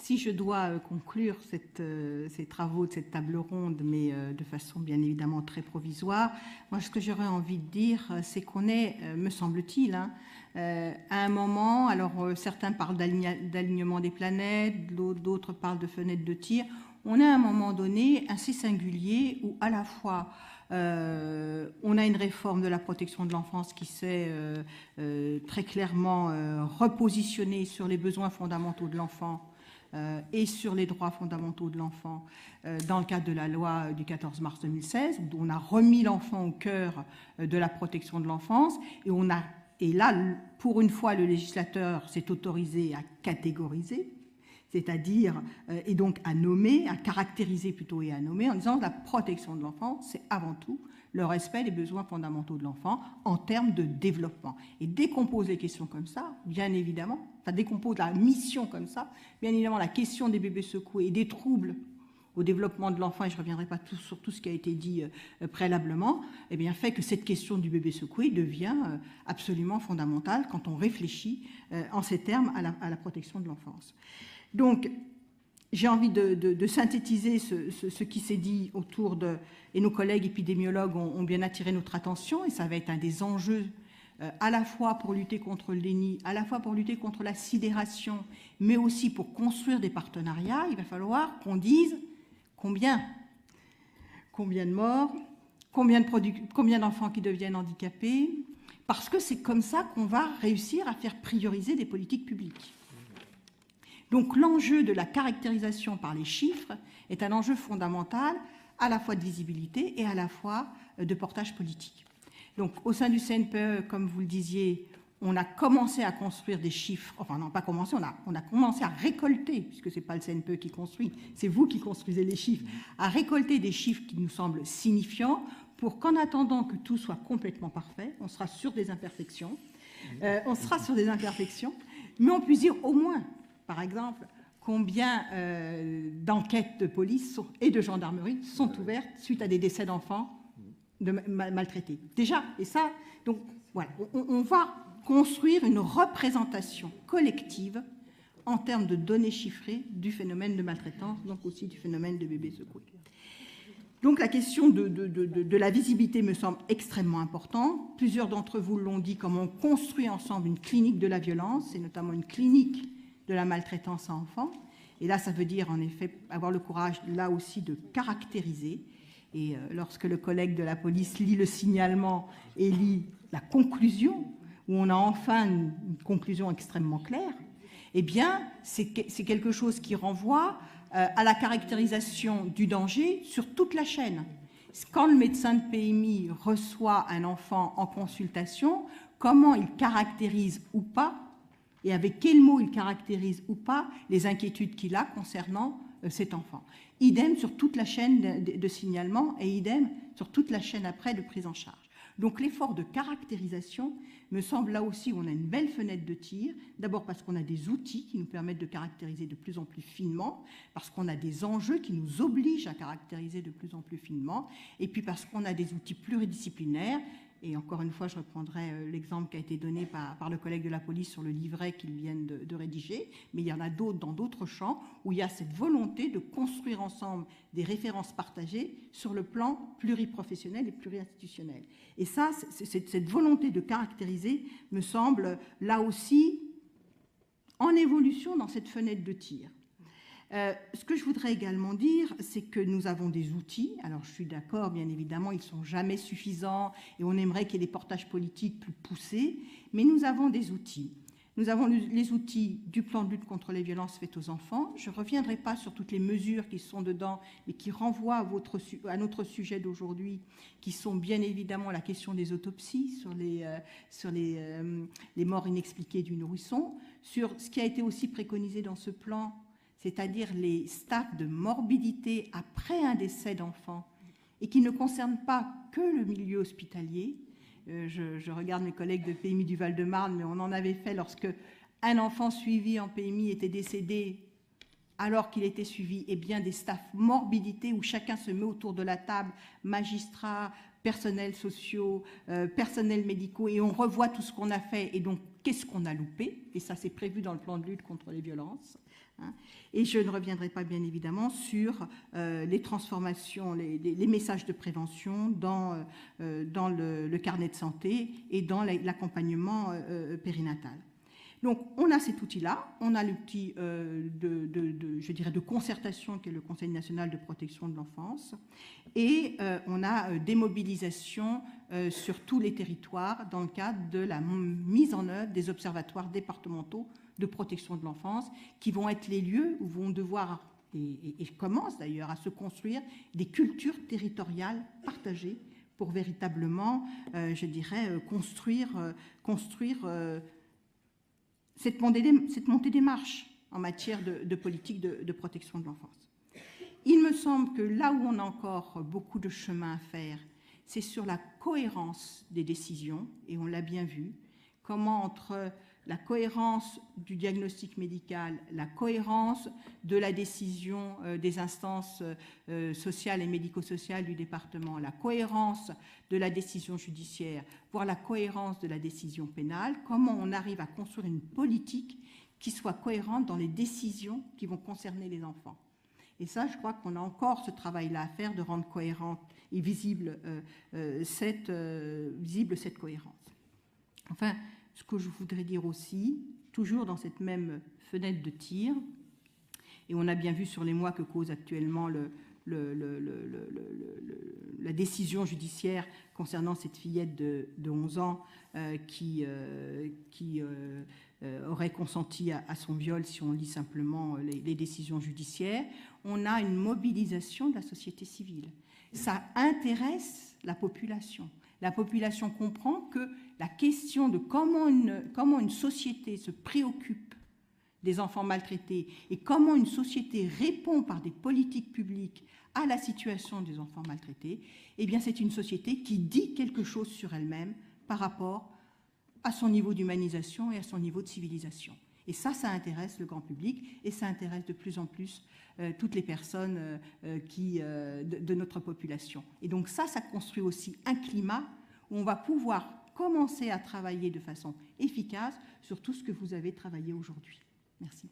si je dois conclure ces travaux de cette table ronde, mais de façon bien évidemment très provisoire, moi ce que j'aurais envie de dire, c'est qu'on est, me semble-t-il, à un moment, alors certains parlent d'alignement des planètes, d'autres parlent de fenêtres de tir, on est à un moment donné assez singulier où à la fois on a une réforme de la protection de l'enfance qui s'est très clairement repositionnée sur les besoins fondamentaux de l'enfant et sur les droits fondamentaux de l'enfant dans le cadre de la loi du 14 mars 2016, où on a remis l'enfant au cœur de la protection de l'enfance, et là, pour une fois, le législateur s'est autorisé à catégoriser, c'est-à-dire, et donc à nommer, à caractériser plutôt et à nommer, en disant que la protection de l'enfant, c'est avant tout le respect des besoins fondamentaux de l'enfant en termes de développement. Et dès qu'on pose les questions comme ça, bien évidemment, enfin dès qu'on pose la mission comme ça, bien évidemment la question des bébés secoués et des troubles au développement de l'enfant, et je ne reviendrai pas sur tout ce qui a été dit préalablement, eh bien, fait que cette question du bébé secoué devient absolument fondamentale quand on réfléchit en ces termes à la protection de l'enfance. Donc, j'ai envie de synthétiser ce qui s'est dit autour de... Et nos collègues épidémiologues ont bien attiré notre attention, et ça va être un des enjeux à la fois pour lutter contre le déni, à la fois pour lutter contre la sidération, mais aussi pour construire des partenariats. Il va falloir qu'on dise combien de morts, combien d'enfants qui deviennent handicapés, parce que c'est comme ça qu'on va réussir à faire prioriser des politiques publiques. Donc l'enjeu de la caractérisation par les chiffres est un enjeu fondamental à la fois de visibilité et à la fois de portage politique. Donc au sein du CNPE, comme vous le disiez, on a commencé à construire des chiffres, enfin non pas commencé, on a commencé à récolter, puisque ce n'est pas le CNPE qui construit, c'est vous qui construisez les chiffres, à récolter des chiffres qui nous semblent signifiants pour qu'en attendant que tout soit complètement parfait, on sera sur des imperfections, mais on puisse dire au moins, par exemple, combien d'enquêtes de police et de gendarmerie sont ouvertes suite à des décès d'enfants maltraités. Déjà, et ça, donc voilà, on va construire une représentation collective en termes de données chiffrées du phénomène de maltraitance, donc aussi du phénomène de bébés secoués. Donc la question de la visibilité me semble extrêmement importante. Plusieurs d'entre vous l'ont dit, comme on construit ensemble une clinique de la violence, et notamment une clinique de la maltraitance à enfants. Et là, ça veut dire en effet avoir le courage, là aussi, de caractériser. Et lorsque le collègue de la police lit le signalement et lit la conclusion, où on a enfin une conclusion extrêmement claire, eh bien, c'est quelque chose qui renvoie à la caractérisation du danger sur toute la chaîne. Quand le médecin de PMI reçoit un enfant en consultation, comment il caractérise ou pas, et avec quels mots il caractérise ou pas les inquiétudes qu'il a concernant cet enfant. Idem sur toute la chaîne de signalement et idem sur toute la chaîne après de prise en charge. Donc l'effort de caractérisation me semble là aussi où on a une belle fenêtre de tir, d'abord parce qu'on a des outils qui nous permettent de caractériser de plus en plus finement, parce qu'on a des enjeux qui nous obligent à caractériser de plus en plus finement, et puis parce qu'on a des outils pluridisciplinaires. Et encore une fois, je reprendrai l'exemple qui a été donné par le collègue de la police sur le livret qu'ils viennent de rédiger, mais il y en a d'autres dans d'autres champs où il y a cette volonté de construire ensemble des références partagées sur le plan pluriprofessionnel et pluriinstitutionnel. Et ça, cette volonté de caractériser me semble là aussi en évolution dans cette fenêtre de tir. Ce que je voudrais également dire, c'est que nous avons des outils. Alors, je suis d'accord, bien évidemment, ils ne sont jamais suffisants et on aimerait qu'il y ait des portages politiques plus poussés, mais nous avons des outils. Nous avons les outils du plan de lutte contre les violences faites aux enfants. Je ne reviendrai pas sur toutes les mesures qui sont dedans, mais qui renvoient à notre sujet d'aujourd'hui, qui sont bien évidemment la question des autopsies sur les morts inexpliquées du nourrisson, sur ce qui a été aussi préconisé dans ce plan, c'est-à-dire les stades de morbidité après un décès d'enfant, et qui ne concernent pas que le milieu hospitalier. Je regarde mes collègues de PMI du Val-de-Marne, mais on en avait fait lorsque un enfant suivi en PMI était décédé alors qu'il était suivi, et bien des staffs morbidité où chacun se met autour de la table, magistrats, personnels sociaux, personnels médicaux, et on revoit tout ce qu'on a fait, et donc qu'est-ce qu'on a loupé, et ça c'est prévu dans le plan de lutte contre les violences. hein. Et je ne reviendrai pas bien évidemment sur les transformations, les messages de prévention dans le carnet de santé et dans l'accompagnement périnatal. Donc, on a cet outil-là, on a l'outil je dirais, de concertation qui est le Conseil national de protection de l'enfance, et on a des mobilisations sur tous les territoires dans le cadre de la mise en œuvre des observatoires départementaux de protection de l'enfance, qui vont être les lieux où vont devoir, et commencent d'ailleurs, à se construire des cultures territoriales partagées pour véritablement, je dirais, construire cette montée des marches en matière de politique de protection de l'enfance. Il me semble que là où on a encore beaucoup de chemin à faire, c'est sur la cohérence des décisions, et on l'a bien vu, comment entre la cohérence du diagnostic médical, la cohérence de la décision des instances sociales et médico-sociales du département, la cohérence de la décision judiciaire, voire la cohérence de la décision pénale, comment on arrive à construire une politique qui soit cohérente dans les décisions qui vont concerner les enfants. Et ça, je crois qu'on a encore ce travail-là à faire, de rendre cohérente et visible cette cohérence. Enfin, ce que je voudrais dire aussi, toujours dans cette même fenêtre de tir, et on a bien vu sur les mois que cause actuellement la décision judiciaire concernant cette fillette de 11 ans qui aurait consenti à son viol, si on lit simplement les décisions judiciaires, on a une mobilisation de la société civile. Ça intéresse la population. La population comprend que la question de comment une société se préoccupe des enfants maltraités et comment une société répond par des politiques publiques à la situation des enfants maltraités, eh bien c'est une société qui dit quelque chose sur elle-même par rapport à son niveau d'humanisation et à son niveau de civilisation. Et ça intéresse le grand public et ça intéresse de plus en plus toutes les personnes de notre population. Et donc ça construit aussi un climat où on va pouvoir commencer à travailler de façon efficace sur tout ce que vous avez travaillé aujourd'hui. Merci.